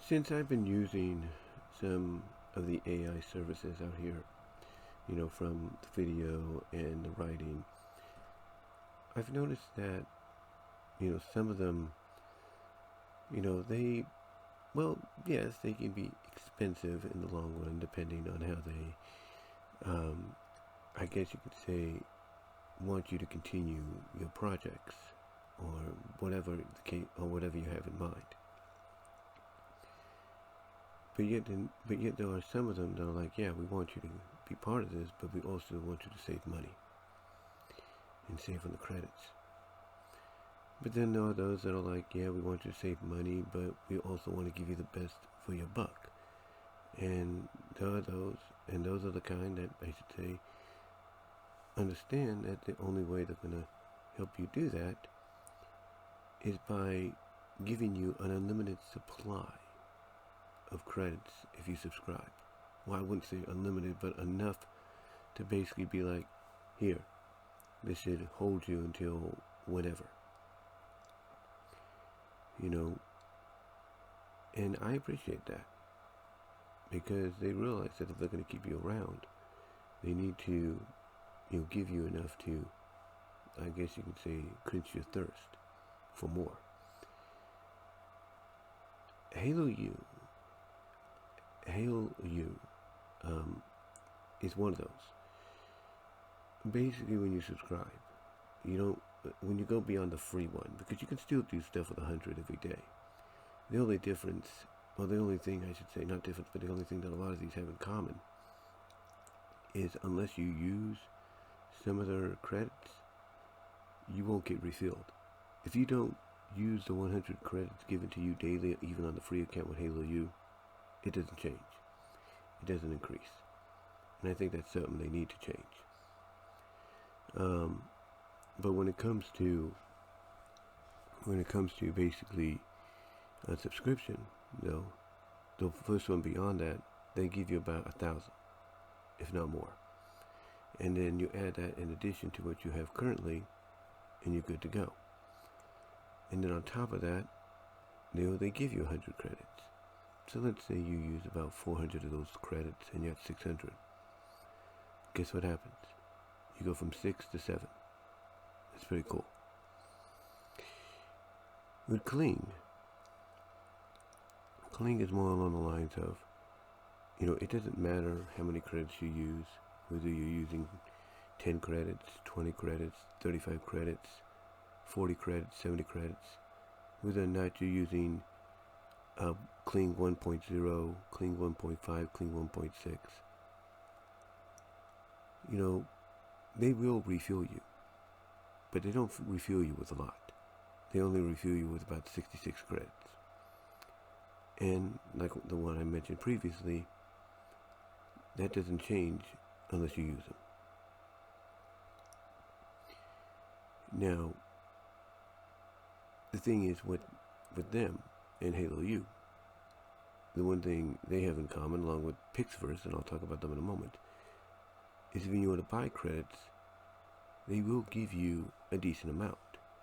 Since I've been using some of the AI services out here, from the video and the writing, I've noticed that, some of them, they, well, yes, they can be expensive in the long run, depending on how they, I guess you could say, want you to continue your projects or whatever the case, or whatever you have in mind. But yet there are some of them that are like, yeah, we want you to be part of this, but we also want you to save money and save on the credits. But then there are those that are like, yeah, we want you to save money, but we also want to give you the best for your buck. And there are those, and those are the kind that I should say understand that the only way they're going to help you do that is by giving you an unlimited supply of credits if you subscribe. Well, I wouldn't say unlimited, but enough to basically be like, here, this should hold you until whenever. And I appreciate that, because they realize that if they're going to keep you around, they need to, give you enough to, I guess you could say, quench your thirst for more. Halo U is one of those. Basically, when you subscribe, when you go beyond the free one, because you can still do stuff with 100 every day. The only difference, or the only thing I should say, not difference, but the only thing that a lot of these have in common is unless you use some of their credits, you won't get refilled. If you don't use the 100 credits given to you daily, even on the free account with Halo U, it doesn't change. It doesn't increase. And I think that's something they need to change. But when it comes to basically a subscription, though, the first one beyond that, they give you about 1,000, if not more. And then you add that in addition to what you have currently, and you're good to go. And then on top of that, they give you 100 credits. So let's say you use about 400 of those credits and you're at 600. Guess what happens? You go from 6 to 7. That's pretty cool. With Kling is more along the lines of, it doesn't matter how many credits you use, whether you're using 10 credits, 20 credits, 35 credits, 40 credits, 70 credits, whether or not you're using Kling 1.0, Kling 1.5, Kling 1.6. They will refill you, but they don't refill you with a lot. They only refill you with about 66 credits. And like the one I mentioned previously, that doesn't change unless you use them. Now, the thing is with them and Halo U, the one thing they have in common, along with Pixverse, and I'll talk about them in a moment, is when you want to buy credits, they will give you a decent amount.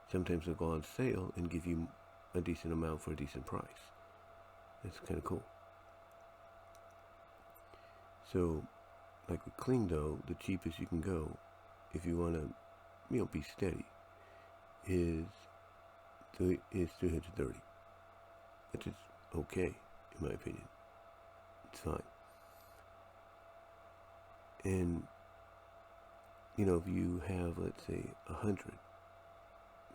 Sometimes they'll go on sale and give you a decent amount for a decent price. That's kind of cool. So, like with Kling though, the cheapest you can go, if you want to, be steady, is 330, which is okay in my opinion. It's fine. And if you have, let's say, 100,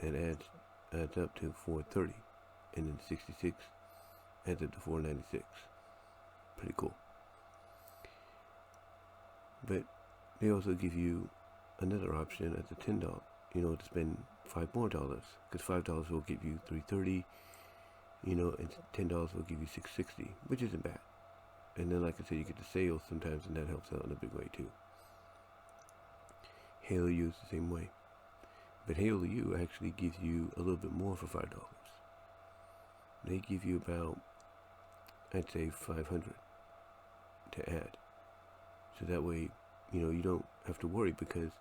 that adds up to 430, and then 66 adds up to 496. Pretty cool. But they also give you another option at the $10, to spend $5 more, because $5 will give you 330, and $10 will give you 660, which isn't bad. And then, like I said, you get the sales sometimes, and that helps out in a big way too. Halo U is the same way, but Halo U actually gives you a little bit more for $5. They give you about, I'd say, 500 to add. So that way, you don't have to worry, because,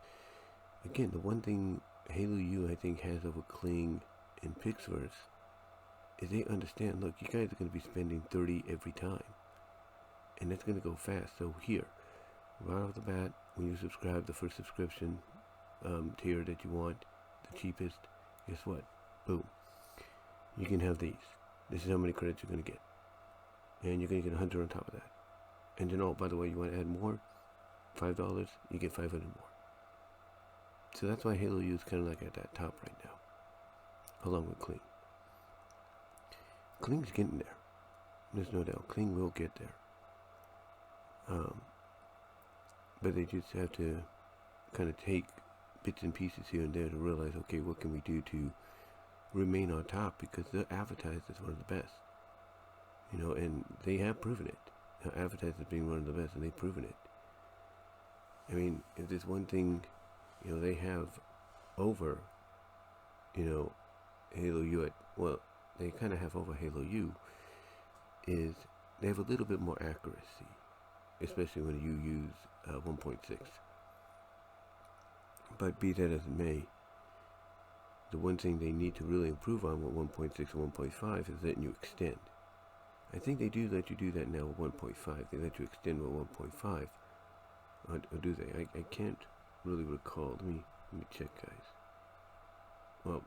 again, the one thing Halo U, I think, has over Kling and Pixverse is they understand, look, you guys are going to be spending 30 every time. And that's going to go fast. So here, right off the bat, when you subscribe, the first subscription tier that you want, the cheapest, guess what? Boom. You can have these. This is how many credits you're going to get. And you're going to get 100 on top of that. And then, oh, by the way, you want to add more? $5, you get 500 more. So that's why Halo U is kind of like at that top right now, along with Kling. Kling's getting there. There's no doubt. Kling will get there. But they just have to kind of take bits and pieces here and there to realize, okay, what can we do to remain on top? Because they're advertised as one of the best. You know, and they have proven it. They're advertised as being one of the best, and they've proven it. I mean, if there's one thing, you know, they have over, you know, Halo U, well, they kind of have over Halo U, is they have a little bit more accuracy, especially when you use 1.6. But be that as it may, the one thing they need to really improve on with 1.6 and 1.5 is letting you extend. I think they do let you do that now with 1.5. They let you extend with 1.5. Or do they? I can't really recall. Let me check, guys. Well,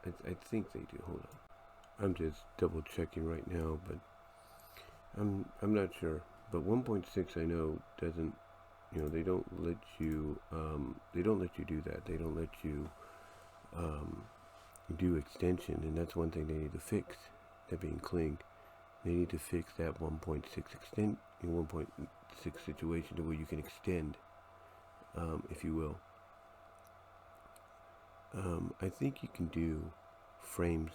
I think they do. Hold on. I'm just double checking right now, but I'm not sure. But 1.6 I know doesn't, you know, they don't let you do that. They don't let you do extension, and that's one thing they need to fix. That being Kling, they need to fix that 1.6 extend, 1.6 situation to where you can extend, if you will. I think you can do frames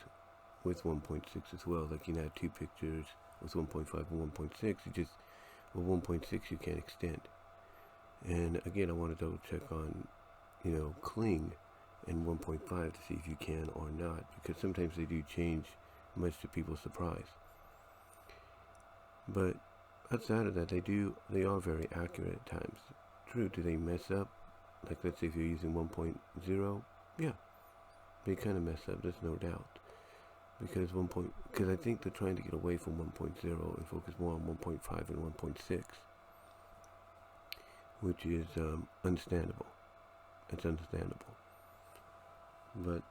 with 1.6 as well. Like you can add 2 pictures with 1.5 and 1.6. You just with 1.6 you can't extend. And again, I want to double check on, you know, Kling and 1.5 to see if you can or not, because sometimes they do change, much to people's surprise. But outside of that, they are very accurate at times. True, do they mess up? Like, let's say if you're using 1.0, yeah, they kind of mess up. There's no doubt, because I think they're trying to get away from 1.0 and focus more on 1.5 and 1.6, which is understandable. It's understandable. But,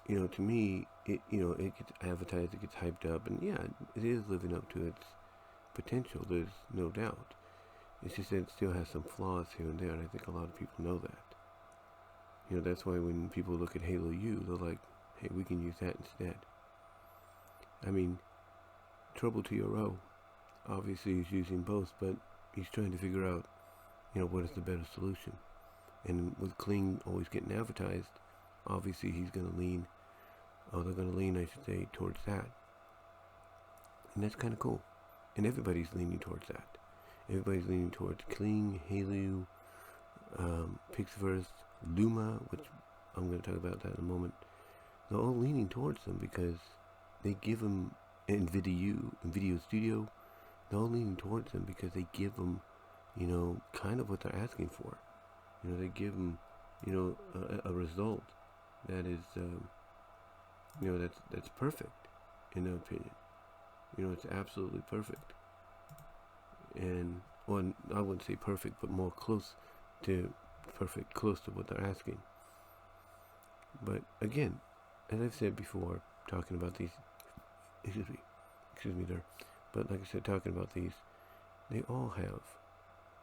you know, to me, it gets advertised, it gets hyped up, and yeah, it is living up to its potential. There's no doubt. It's just that it still has some flaws here and there, and I think a lot of people know that. You know, that's why when people look at Halo U, they're like, hey, we can use that instead. I mean, Trouble TRO, obviously he's using both, but he's trying to figure out, you know, what is the better solution. And with Kling always getting advertised, obviously he's going to lean, or they're going to lean, I should say, towards that. And that's kind of cool. And everybody's leaning towards that. Everybody's leaning towards Kling, Halo, Pixverse, Luma, which I'm going to talk about that in a moment. They're all leaning towards them because they give them, and Video Studio, they're all leaning towards them because they give them, you know, kind of what they're asking for. You know, they give them, you know, a result that is, you know, that's perfect, in their opinion. You know, it's absolutely perfect. And, well, I wouldn't say perfect, but more close to perfect, close to what they're asking. But again, as I've said before, talking about these, excuse me there, but like I said, talking about these, they all have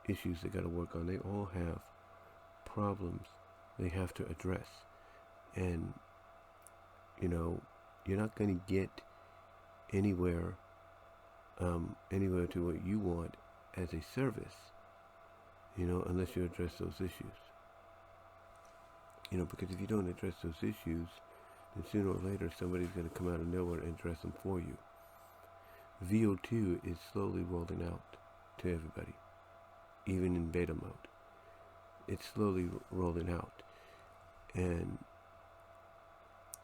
issues they got to work on. They all have problems they have to address. And, you know, you're not going to get anywhere to what you want as a service, you know, unless you address those issues. You know, because if you don't address those issues, then sooner or later somebody's going to come out of nowhere and address them for you. VO2 is slowly rolling out to everybody, even in beta mode. It's slowly rolling out. And,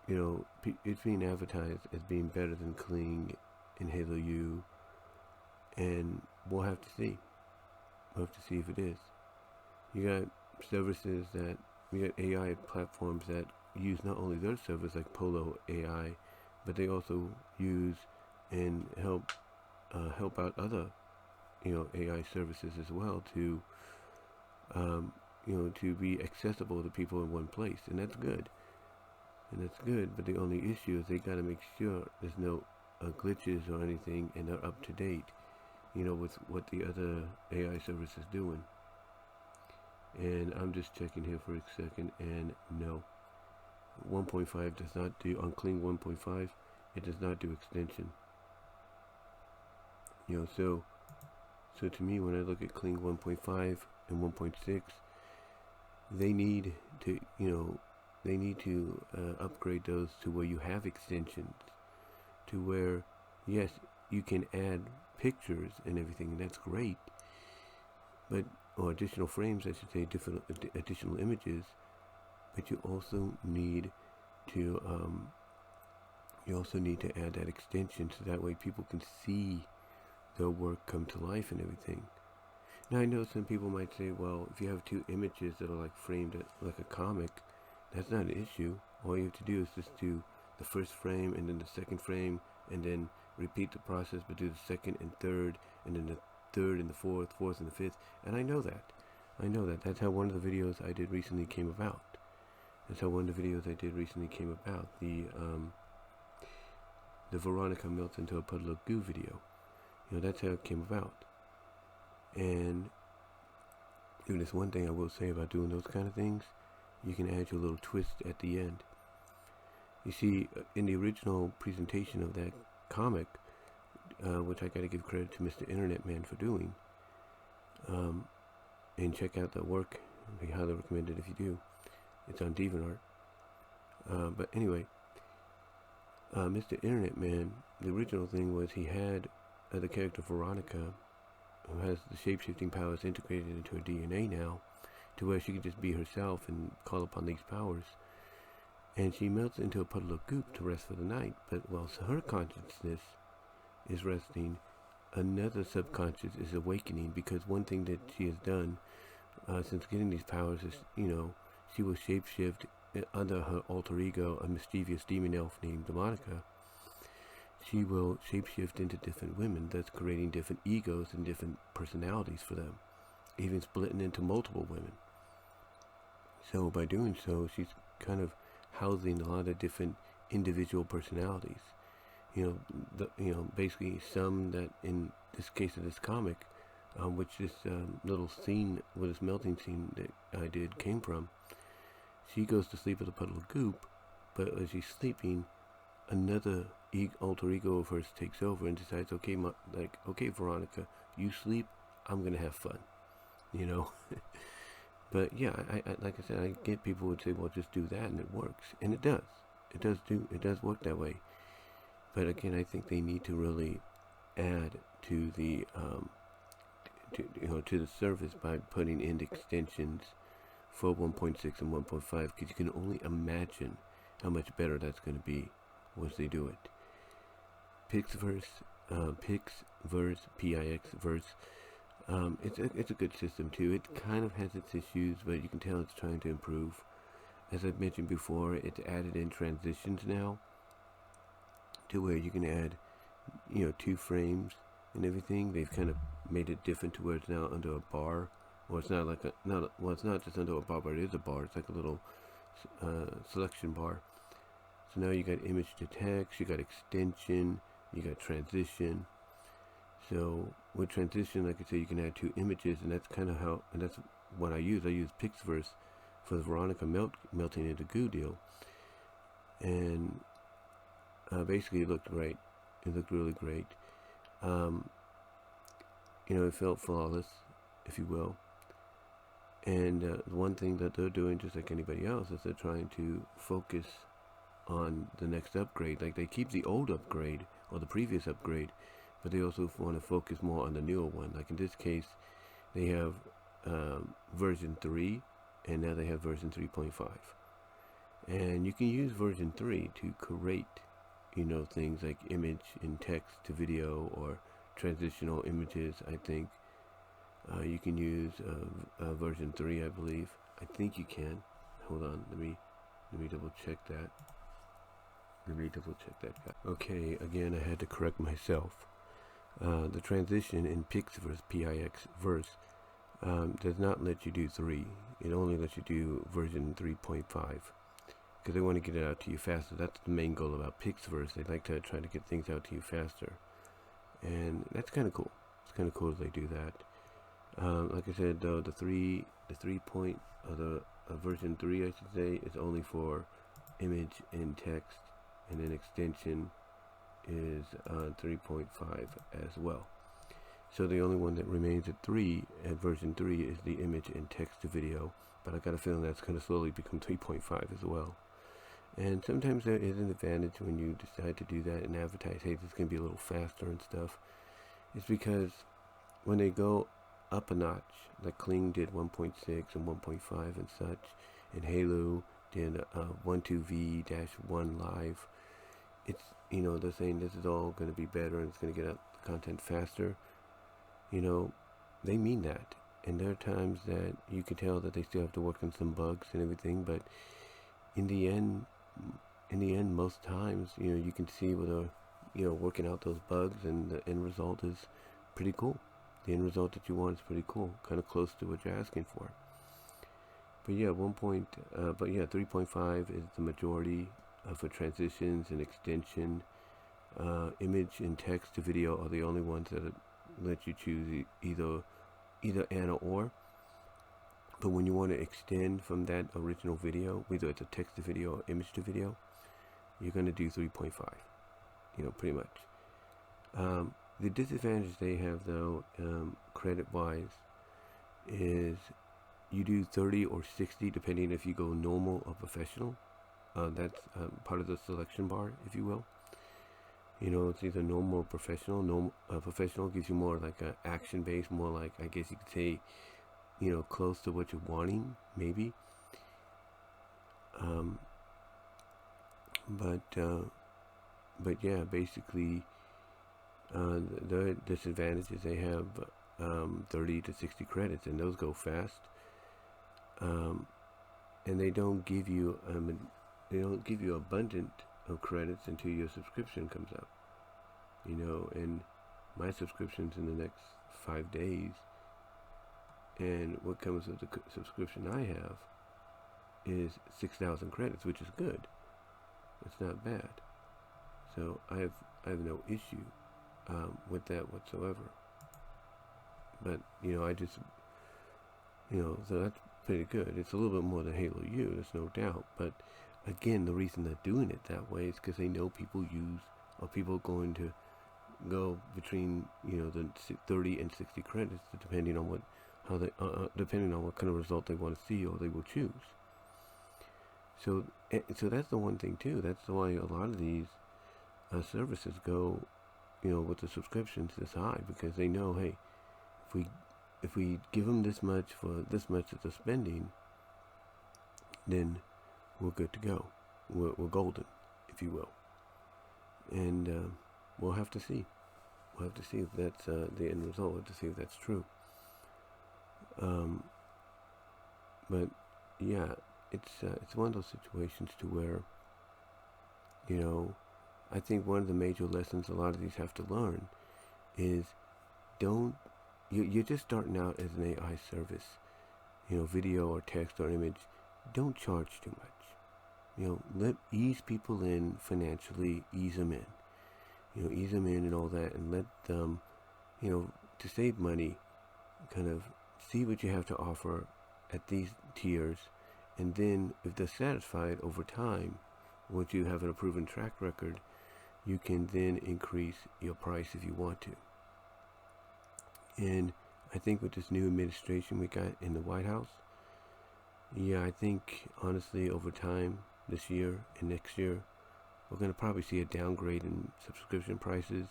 you know, it's being advertised as being better than Kling and Halo U, and we'll have to see. We'll have to see if it is. You got services that, you got AI platforms that use not only their servers like Polo AI, but they also use and help out other AI services as well to to be accessible to people in one place, and that's good. But the only issue is they got to make sure there's no glitches or anything, and they're up to date, with what the other AI service is doing. And I'm just checking here for a second, and no, 1.5 does not do, on Kling 1.5, it does not do extension. So to me, when I look at Kling 1.5 and 1.6, they need to upgrade those to where you have extensions, to where, yes, you can add pictures and everything, and that's great, or additional frames, I should say, different additional images, but you also need to add that extension, so that way people can see their work come to life and everything. Now, I know some people might say, well, if you have two images that are like framed like a comic, that's not an issue. All you have to do is just do the first frame and then the second frame, and then repeat the process, but do the second and third, and then the third and the fourth and the fifth. And I know that. That's how one of the videos I did recently came about. The Veronica melts into a puddle of goo video. That's how it came about. And there's one thing I will say about doing those kind of things: you can add your little twist at the end. You see, in the original presentation of that comic, which I got to give credit to Mr. Internet Man for doing, and check out that work. I highly recommend it if you do. It's on DeviantArt. But anyway, Mr. Internet Man, the original thing was he had the character Veronica, who has the shape-shifting powers integrated into her DNA now, to where she can just be herself and call upon these powers. And she melts into a puddle of goop to rest for the night. But whilst her consciousness is resting, another subconscious is awakening, because one thing that she has done since getting these powers is, she will shapeshift under her alter ego, a mischievous demon elf named Demonica. She will shapeshift into different women, thus creating different egos and different personalities for them, even splitting into multiple women. So by doing so, she's kind of housing a lot of different individual personalities. Basically some that, in this case of this comic, which this little scene with this melting scene that I did came from, she goes to sleep with a puddle of goop, but as she's sleeping, another alter ego of hers takes over and decides, okay, Veronica, you sleep, I'm gonna have fun, But yeah, I like I said, I get people would say, well, just do that, and it works, and it does. It does work that way. But again, I think they need to really add to the to the service by putting in extensions for 1.6 and 1.5, because you can only imagine how much better that's going to be once they do it. Pixverse, Pixverse, it's a good system too. It kind of has its issues, but you can tell it's trying to improve. As I've mentioned before, it's added in transitions now, to where you can add, 2 frames and everything. They've kind of made it different to where it's now under a bar, or it's not like it's not just under a bar, but it is a bar. It's like a little selection bar. So now you got image to text, you got extension, you got transition. So with transition, like I say, you can add 2 images, and that's kind of how, and that's what I use. I use Pixverse for the Veronica melting into goo deal, and basically it looked great. It looked really great. It felt flawless, if you will. And the one thing that they're doing, just like anybody else, is they're trying to focus on the next upgrade. Like, they keep the old upgrade or the previous upgrade, but they also want to focus more on the newer one. Like in this case, they have version 3, and now they have version 3.5. And you can use version 3 to create, things like image and text to video, or transitional images. I think you can use version 3, I believe. I think you can. Hold on, let me double check that. Let me double check that guy. Okay, again, I had to correct myself. The transition in Pixverse, Pixverse, does not let you do 3. It only lets you do version 3.5 because they want to get it out to you faster. That's the main goal about Pixverse. They like to try to get things out to you faster, and that's kind of cool. It's kind of cool that they do that. Like I said, though, the version 3, I should say, is only for image and text, and then extension is 3.5 as well. So the only one that remains at version 3 is the image and text to video, but I got a feeling that's going to slowly become 3.5 as well. And sometimes there is an advantage when you decide to do that and advertise, hey, this is going to be a little faster and stuff. It's because when they go up a notch, like Kling did 1.6 and 1.5 and such, and Halo did 12v-1 live, it's, you know, they're saying this is all going to be better and it's going to get out the content faster. You know, they mean that. And there are times that you can tell that they still have to work on some bugs and everything, but in the end, most times, you know, you can see where they're, you know, working out those bugs, and the end result is pretty cool. The end result that you want is pretty cool, kind of close to what you're asking for. But yeah, 3.5 is the majority for transitions and extension. Image and text to video are the only ones that let you choose either and or. But when you want to extend from that original video, whether it's a text to video or image to video, you're going to do 3.5, you know, pretty much. The disadvantage they have, though, credit-wise, is you do 30 or 60, depending if you go normal or professional. That's part of the selection bar, if you will. You know, it's either normal or professional. Professional gives you more like an action-based, more like, I guess you could say, you know, close to what you're wanting, maybe. But yeah, basically, the disadvantage is they have 30 to 60 credits, and those go fast. And they don't give you abundant of credits until your subscription comes out. You know, and my subscription's in the next 5 days. And what comes with the subscription I have is 6,000 credits, which is good. It's not bad. So I have no issue with that whatsoever. But, you know, so that's pretty good. It's a little bit more than Halo U, there's no doubt. But again, the reason they're doing it that way is because they know people are going to go between, you know, the 30 and 60 credits, depending on what kind of result they want to see or they will choose. So that's the one thing too. That's why a lot of these services go, you know, with the subscriptions this high, because they know, hey, if we give them this much for this much that they're spending, then we're good to go. We're golden, if you will. And we'll have to see. We'll have to see if that's the end result. We'll have to see if that's true. But yeah, it's one of those situations to where, you know, I think one of the major lessons a lot of these have to learn is you're just starting out as an AI service, you know, video or text or image. Don't charge too much. You know, ease people in financially, ease them in. You know, ease them in and all that, and let them, you know, to save money, kind of see what you have to offer at these tiers, and then if they're satisfied over time, once you have a proven track record, you can then increase your price if you want to. And I think with this new administration we got in the White House, yeah, I think honestly over time, this year and next year, we're going to probably see a downgrade in subscription prices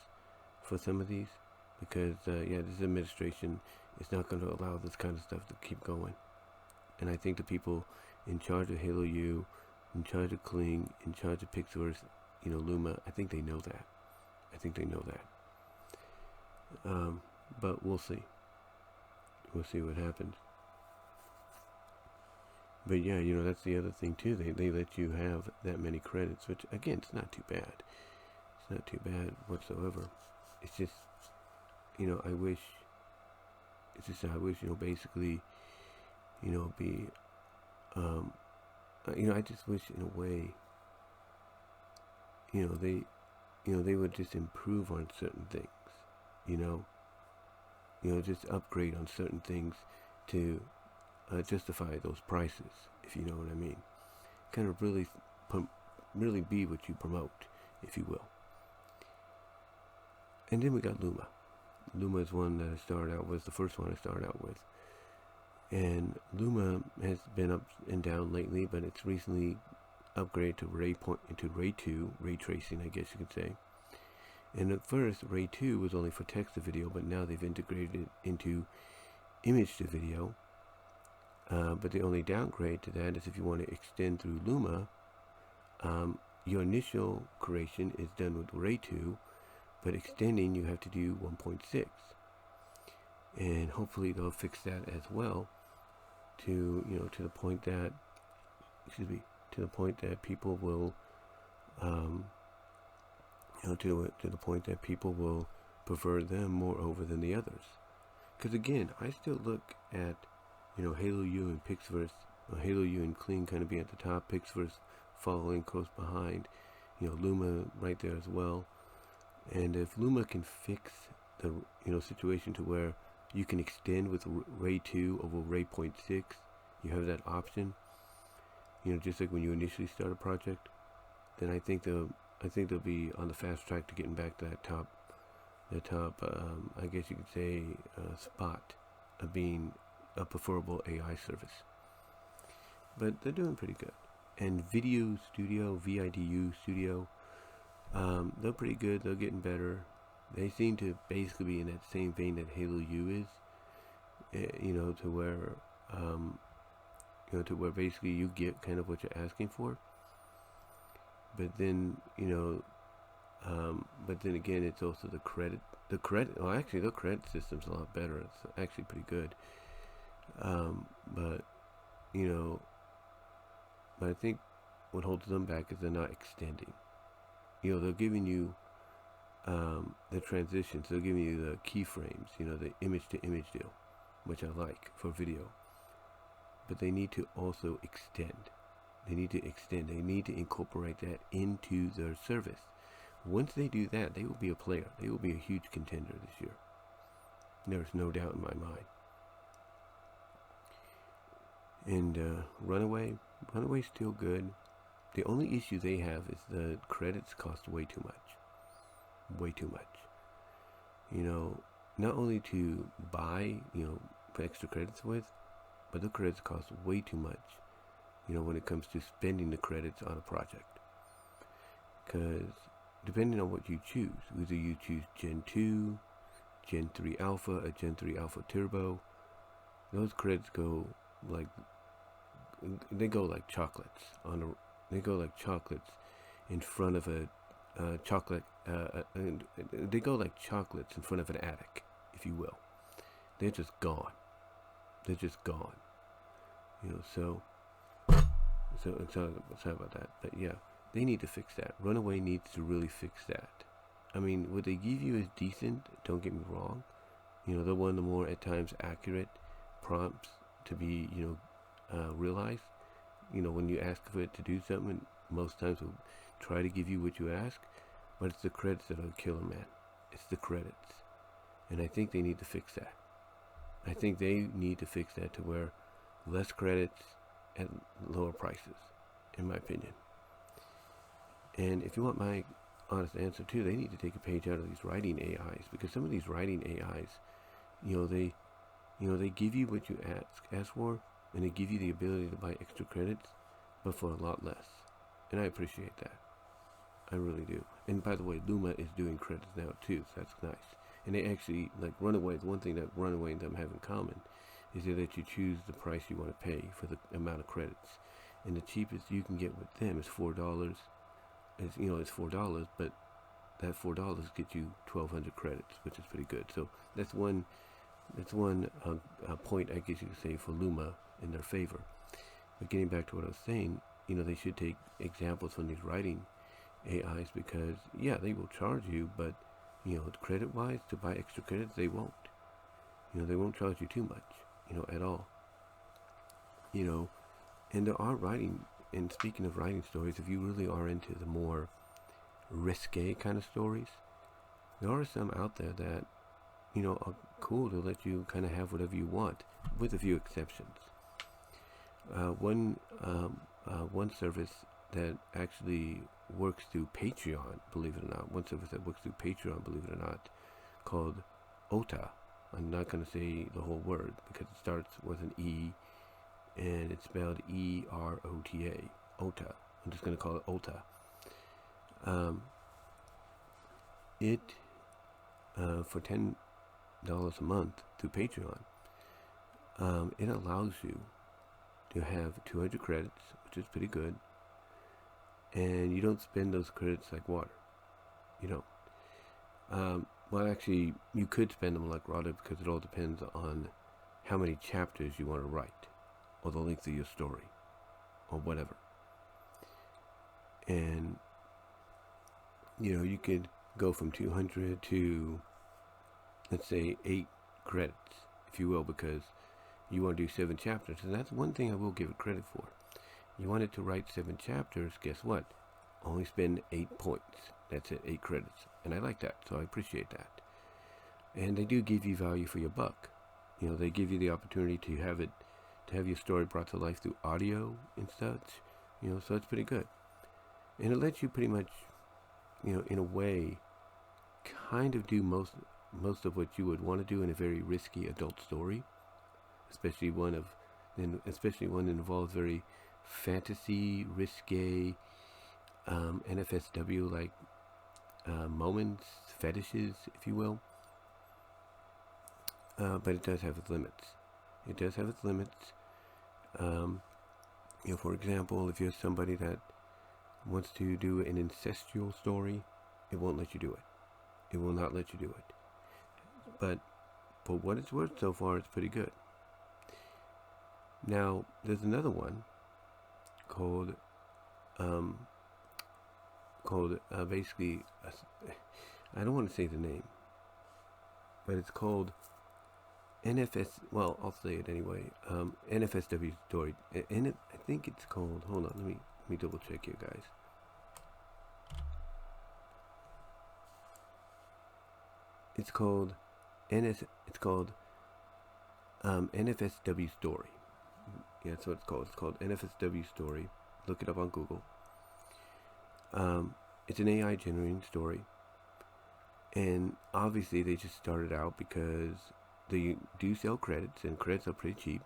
for some of these, because this administration is not going to allow this kind of stuff to keep going. And I think the people in charge of Halo U, in charge of Kling, in charge of Pixverse, you know, Luma, I think they know that. But we'll see. We'll see what happens. But yeah, that's the other thing too. They let you have that many credits, which again, it's not too bad. It's not too bad whatsoever. It's just, I wish. It's just I wish, basically, be, I just wish in a way, they would just improve on certain things, just upgrade on certain things to justify those prices, if you know what I mean. Kind of really be what you promote, if you will. And then we got Luma. Luma is one that I started out with, the first one I started out with. And Luma has been up and down lately, but it's recently upgraded to Ray 2, ray tracing, I guess you could say. And at first, Ray 2 was only for text to video, but now they've integrated it into image to video. But the only downgrade to that is if you want to extend through Luma, your initial creation is done with Ray 2, but extending you have to do 1.6. And hopefully they'll fix that as well to the point that, to the point that people will, to the point that people will prefer them more over than the others. Because again, I still look at, Halo U and Pixverse, Halo U and Kling kind of be at the top, Pixverse following close behind, Luma right there as well. And if Luma can fix the, situation to where you can extend with Ray 2 over Ray 0.6, you have that option, just like when you initially start a project, then I think they'll be on the fast track to getting back to that top, I guess you could say, spot of being a preferable AI service. But they're doing pretty good. And Video Studio, VIDU Studio, they're pretty good. They're getting better. They seem to basically be in that same vein that Halo U is, to where basically you get kind of what you're asking for. But then, again, it's also the credit. Actually, the credit system's a lot better. It's actually pretty good. But I think what holds them back is they're not extending. They're giving you the transitions. They're giving you the keyframes, the image-to-image deal, which I like for video. But they need to also extend. They need to incorporate that into their service. Once they do that, they will be a player. They will be a huge contender this year. There's no doubt in my mind. And Runaway's still good. The only issue they have is the credits cost way too much. Way too much. Not only to buy, for extra credits with, but the credits cost way too much, when it comes to spending the credits on a project. Because depending on what you choose, whether you choose Gen 2, Gen 3 Alpha, or Gen 3 Alpha Turbo, those credits go like chocolates they go like chocolates in front of a they go like chocolates in front of an attic, if you will. They're just gone. So sorry about that. But yeah, they need to fix that. Runaway needs to really fix that. I mean, what they give you is decent, don't get me wrong. They're one of the more, at times, accurate prompts to be, realized. When you ask for it to do something, most times it'll try to give you what you ask, but it's the credits that are the killer, man. It's the credits. And I think they need to fix that. I think they need to fix that to where less credits at lower prices, in my opinion. And if you want my honest answer too, they need to take a page out of these writing AIs, because some of these writing AIs, they give you what you ask for, and they give you the ability to buy extra credits, but for a lot less. And I appreciate that. I really do. And by the way, Luma is doing credits now too, so that's nice. And they actually, like Runaway, the one thing that Runaway and them have in common is that you choose the price you want to pay for the amount of credits. And the cheapest you can get with them is $4. It's $4, but that $4 gets you 1,200 credits, which is pretty good. So that's one point, I guess you could say, for Luma in their favor. But getting back to what I was saying, they should take examples from these writing AIs, because yeah, they will charge you, but credit-wise, to buy extra credits, they won't. They won't charge you too much, at all. And there are writing, and speaking of writing stories, if you really are into the more risque kind of stories, there are some out there that, are cool to let you kind of have whatever you want, with a few exceptions. One service that actually works through Patreon, believe it or not, called OTA. I'm not going to say the whole word because it starts with an E and it's spelled EROTA. OTA. I'm just going to call it OTA. For $10 a month through Patreon, it allows you to have 200 credits, which is pretty good, and you don't spend those credits like water. You don't. Well, actually, you could spend them like water, because it all depends on how many chapters you want to write, or the length of your story, or whatever. And you could go from 200 to, let's say, 8 credits, if you will, because you want to do 7 chapters. And that's one thing I will give it credit for. You wanted to write 7 chapters, guess what? Only spend 8 points. That's it, 8 credits. And I like that, so I appreciate that. And they do give you value for your buck. They give you the opportunity to have your story brought to life through audio and such. So it's pretty good. And it lets you pretty much, in a way, kind of do most of what you would want to do in a very risky adult story, especially one that involves very fantasy, risque, NFSW like moments, fetishes, if you will. But it does have its limits. For example, if you're somebody that wants to do an incestual story, it won't let you do it. It will not let you do it. But for what it's worth so far, it's pretty good. Now, there's another one called basically, I don't want to say the name, but it's called I'll say it anyway, NFSW story. And I think it's called, hold on, let me double check here, guys. It's called NFSW story. Yeah, that's what it's called. It's called NFSW story. Look it up on Google. It's an AI generating story, and obviously they just started out because they do sell credits, and credits are pretty cheap.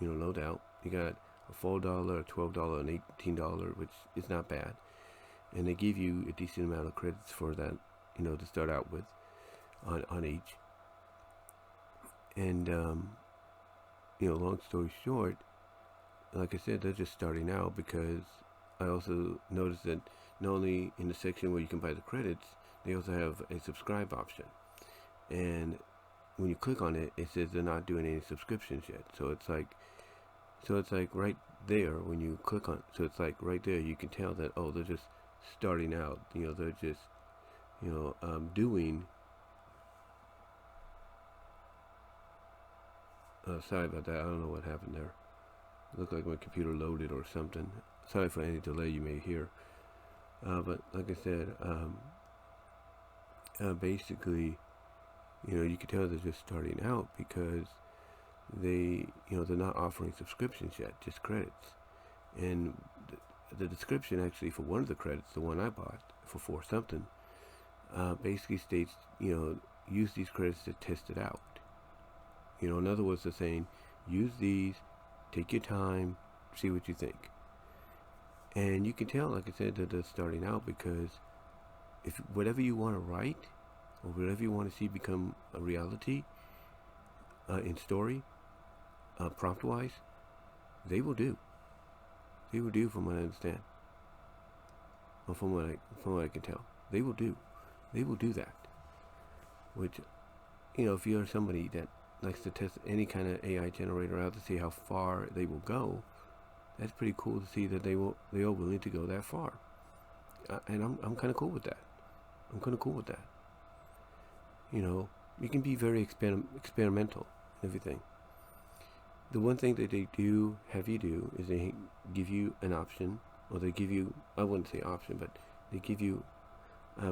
No doubt. You got a $4, a $12, and $18, which is not bad, and they give you a decent amount of credits for that, to start out with, on each. And long story short, like I said, they're just starting out, because I also noticed that not only in the section where you can buy the credits, they also have a subscribe option. And when you click on it, it says they're not doing any subscriptions yet. So it's like right there when you click on it. So it's like right there, you can tell that, oh, they're just starting out. They're just, doing. Sorry about that. I don't know what happened there. It looked like my computer loaded or something. Sorry for any delay you may hear. But like I said, basically, you can tell they're just starting out, because they're not offering subscriptions yet, just credits. And the description actually for one of the credits, the one I bought for $4 something, basically states, use these credits to test it out. In other words, they're saying, use these, take your time, see what you think. And you can tell, like I said, that they're starting out, because if whatever you want to write, or whatever you want to see become a reality, in story, prompt-wise, they will do. They will do, from what I understand. Or from what I can tell. They will do. They will do that. Which, if you're somebody that likes to test any kind of AI generator out to see how far they will go, that's pretty cool to see that they are willing to go that far. And I'm kind of cool with that. I'm kind of cool with that. You know, you can be very experimental and everything. The one thing that they do have you do is they give you an option, or they give you, I wouldn't say option, but they give you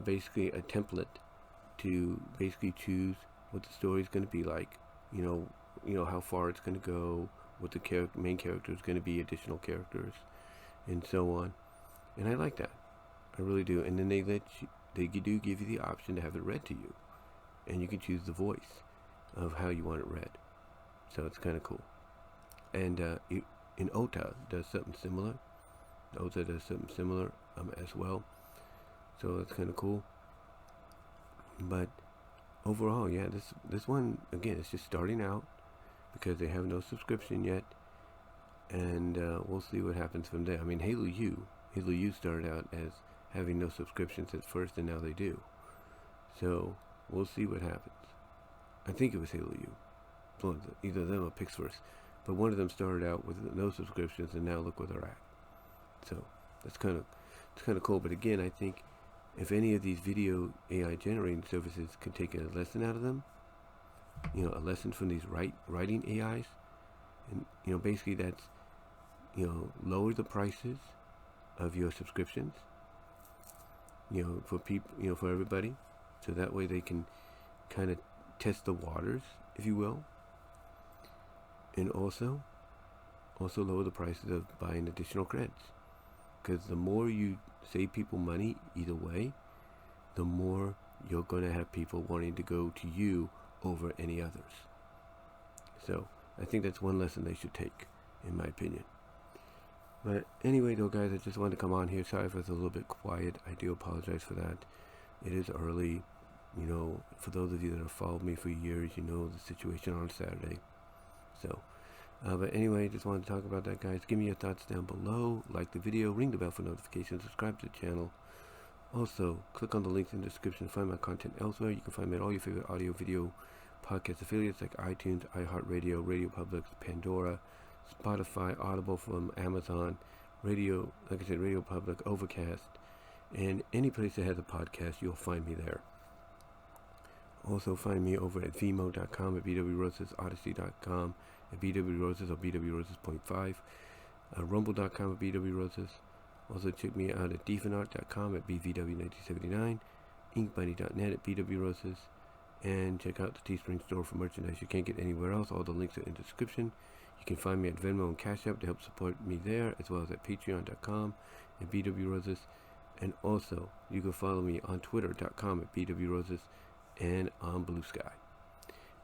basically a template to basically choose what the story is going to be like. You know how far it's going to go, what the main character is going to be, additional characters, and so on. And I like that. I really do. And then they do give you the option to have it read to you, and you can choose the voice of how you want it read. So it's kind of cool. And in OTA does something similar. OTA does something similar as well. So that's kind of cool. But overall, yeah, this one again, it's just starting out because they have no subscription yet, and we'll see what happens from there. I mean, Halo U started out as having no subscriptions at first, and now they do. So we'll see what happens. I think it was Halo U, either them or Pixverse, but one of them started out with no subscriptions, and now look where they're at. So it's kind of cool. But again, I think if any of these video AI generating services can take a lesson out of them, you know, a lesson from these writing AIs, and you know, basically that's, you know, lower the prices of your subscriptions, you know, for people, you know, for everybody, so that way they can kind of test the waters, if you will, and also lower the prices of buying additional credits, because the more you save people money either way, the more you're going to have people wanting to go to you over any others. So I think that's one lesson they should take, in my opinion. But anyway, though, guys, I just wanted to come on here. Sorry if it's a little bit quiet. I do apologize for that. It is early. You know, for those of you that have followed me for years, you know the situation on Saturday. So, but anyway, just wanted to talk about that, guys. Give me your thoughts down below. Like the video, ring the bell for notifications, subscribe to the channel. Also, click on the links in the description to find my content elsewhere. You can find me at all your favorite audio, video, podcast affiliates like iTunes, iHeartRadio, Radio Public, Pandora, Spotify, Audible from Amazon, Radio, like I said, Radio Public, Overcast, and any place that has a podcast, you'll find me there. Also find me over at VENMO.com, at BWRoses, Odyssey.com, at BWRoses or BWRoses.5, Rumble.com at BWRoses. Also check me out at DefinArt.com, at BVW1979, InkBuddy.net at BWRoses, and check out the Teespring store for merchandise you can't get anywhere else. All the links are in the description. You can find me at Venmo and Cash App to help support me there, as well as at Patreon.com at BWRoses. And also, you can follow me on Twitter.com at BWRoses and on Blue Sky.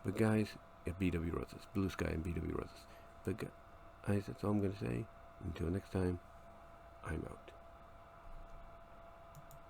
But guys, at BWRoses, Blue Sky and BWRoses. But guys, that's all I'm going to say. Until next time, I'm out.